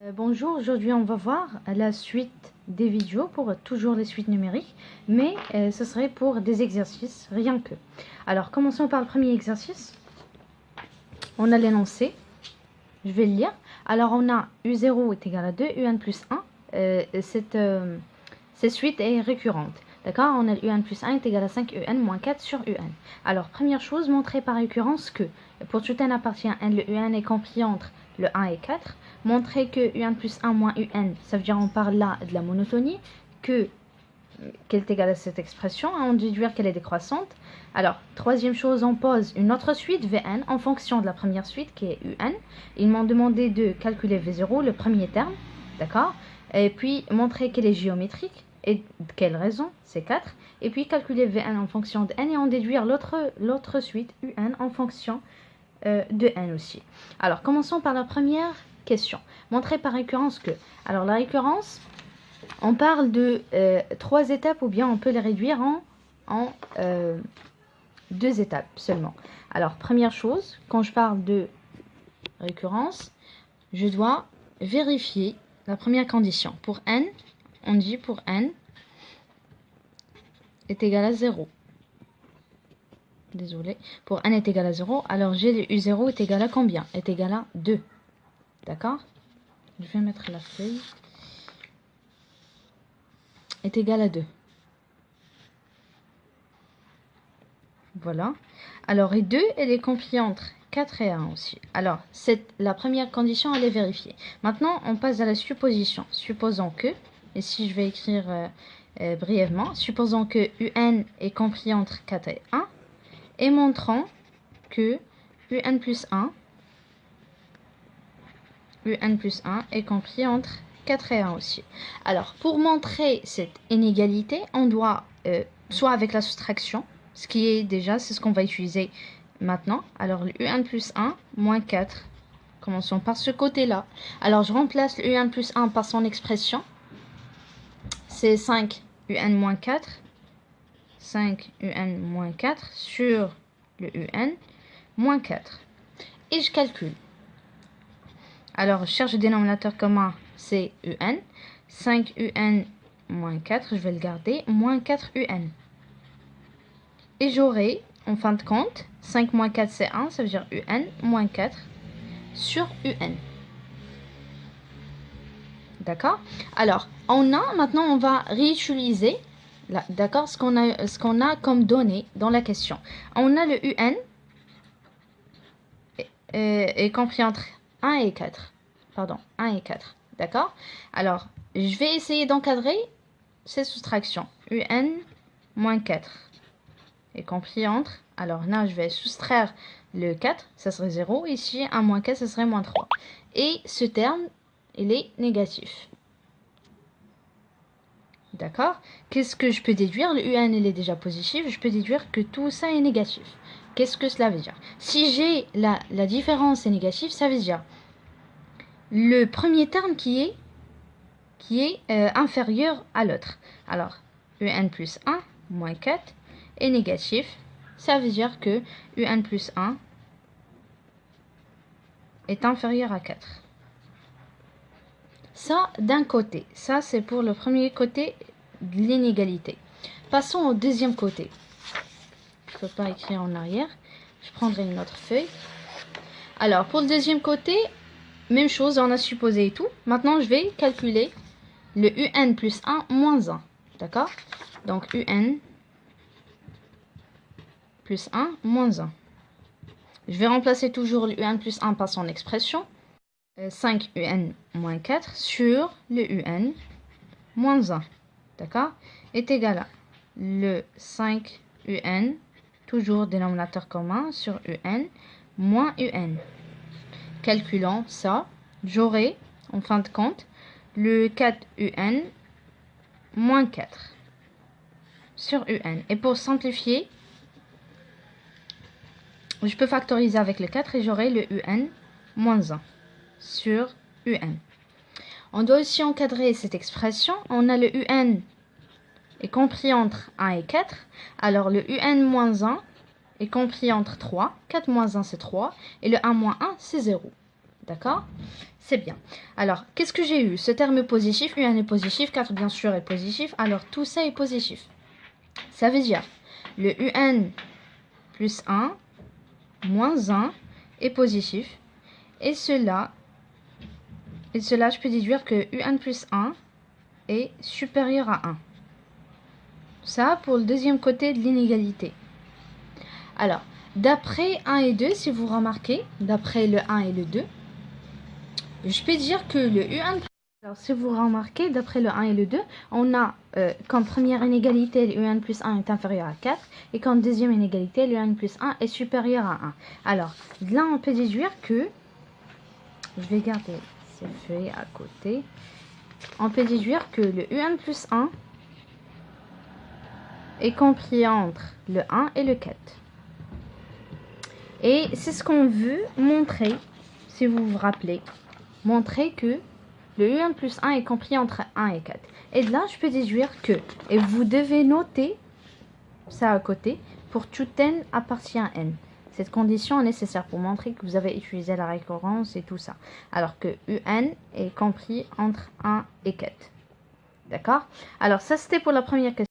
Bonjour, aujourd'hui on va voir la suite des vidéos pour toujours les suites numériques, mais ce serait pour des exercices, rien que. Alors commençons par le premier exercice. On a l'énoncé, je vais le lire. Alors on a U0 est égal à 2, UN plus 1, cette suite est récurrente. D'accord, on a UN plus 1 est égal à 5 UN moins 4 sur UN. Alors première chose, montrer par récurrence que pour tout n appartient n, le UN est compris entre le 1 et 4. Montrer que UN plus 1 moins UN, ça veut dire on parle là de la monotonie, qu'elle est égale à cette expression, on déduire qu'elle est décroissante. Alors, troisième chose, on pose une autre suite, Vn, en fonction de la première suite qui est Un. Ils m'ont demandé de calculer V0, le premier terme, d'accord? Et puis, montrer qu'elle est géométrique, et de quelle raison, c'est 4. Et puis, calculer Vn en fonction de n, et en déduire l'autre suite, Un, en fonction de n aussi. Alors, commençons par la première question. Montrer par récurrence que. Alors, la récurrence, on parle de 3 étapes ou bien on peut les réduire en 2 étapes seulement. Alors, première chose, quand je parle de récurrence, je dois vérifier la première condition. Pour n, on dit pour n est égal à 0. Désolé. Pour n est égal à 0, alors j'ai le U0 est égal à combien? Est égal à 2. D'accord? Je vais mettre la feuille. Est égal à 2. Voilà. Alors, et 2, elle est comprise entre 4 et 1 aussi. Alors, la première condition, elle est vérifiée. Maintenant, on passe à la supposition. Supposons que, et si je vais écrire brièvement, supposons que UN est compris entre 4 et 1, et montrons que UN plus 1 est compris entre 4 et 1 aussi. Alors, pour montrer cette inégalité, on doit, soit avec la soustraction, ce qui est déjà, c'est ce qu'on va utiliser maintenant. Alors, le UN plus 1 moins 4. Commençons par ce côté-là. Alors, je remplace le UN plus 1 par son expression. C'est 5 UN moins 4. 5 UN moins 4 sur le UN moins 4. Et je calcule. Alors, je cherche le dénominateur commun, c'est UN. 5 UN moins 4, je vais le garder, moins 4 UN. Et j'aurai, en fin de compte, 5 moins 4, c'est 1, ça veut dire UN moins 4 sur UN. D'accord? Alors, maintenant, on va réutiliser, d'accord, ce qu'on a comme données dans la question. On a le UN est compris entre 1 et 4. Pardon, 1 et 4. D'accord? Alors, je vais essayer d'encadrer ces soustractions. UN moins 4 est compris entre. Alors là, je vais soustraire le 4, ça serait 0. Ici, 1 moins 4, ça serait moins 3. Et ce terme, il est négatif. D'accord? Qu'est-ce que je peux déduire? Le UN, il est déjà positif. Je peux déduire que tout ça est négatif. Qu'est-ce que cela veut dire? Si j'ai la différence est négative, ça veut dire le premier terme qui est inférieur à l'autre. Alors, UN plus 1 moins 4 est négatif. Ça veut dire que UN plus 1 est inférieur à 4. Ça, d'un côté. Ça, c'est pour le premier côté de l'inégalité. Passons au deuxième côté. Je ne peux pas écrire en arrière. Je prendrai une autre feuille. Alors, pour le deuxième côté, même chose, on a supposé et tout. Maintenant, je vais calculer le UN plus 1 moins 1. D'accord? Donc, UN plus 1 moins 1. Je vais remplacer toujours le UN plus 1 par son expression. 5 UN moins 4 sur le UN moins 1. D'accord? Est égal à le 5 UN, toujours dénominateur commun, sur UN moins UN. Calculant ça, j'aurai, en fin de compte, le 4 UN moins 4 sur UN. Et pour simplifier, je peux factoriser avec le 4 et j'aurai le UN moins 1 sur UN. On doit aussi encadrer cette expression. On a le UN est compris entre 1 et 4. Alors le UN moins 1 est compris entre 3. 4 moins 1 c'est 3. Et le 1 moins 1 c'est 0. D'accord? C'est bien. Alors, qu'est-ce que j'ai eu? Ce terme est positif, UN est positif, 4 bien sûr est positif. Alors, tout ça est positif. Ça veut dire, le UN plus 1, moins 1 est positif. Et cela, je peux déduire que UN plus 1 est supérieur à 1. Ça, pour le deuxième côté de l'inégalité. Alors, d'après 1 et 2, si vous remarquez, d'après le 1 et le 2, je peux dire que le UN... Alors, si vous remarquez, d'après le 1 et le 2, on a comme première inégalité, le UN plus 1 est inférieur à 4, et comme deuxième inégalité, le UN plus 1 est supérieur à 1. Alors, là, on peut déduire que... Je vais garder ces feuilles à côté. On peut déduire que le UN plus 1 est compris entre le 1 et le 4. Et c'est ce qu'on veut montrer, si vous vous rappelez. Montrer que le UN plus 1 est compris entre 1 et 4. Et de là, je peux déduire que, et vous devez noter ça à côté, pour tout n appartient à n. Cette condition est nécessaire pour montrer que vous avez utilisé la récurrence et tout ça. Alors que UN est compris entre 1 et 4. D'accord? Alors ça, c'était pour la première question.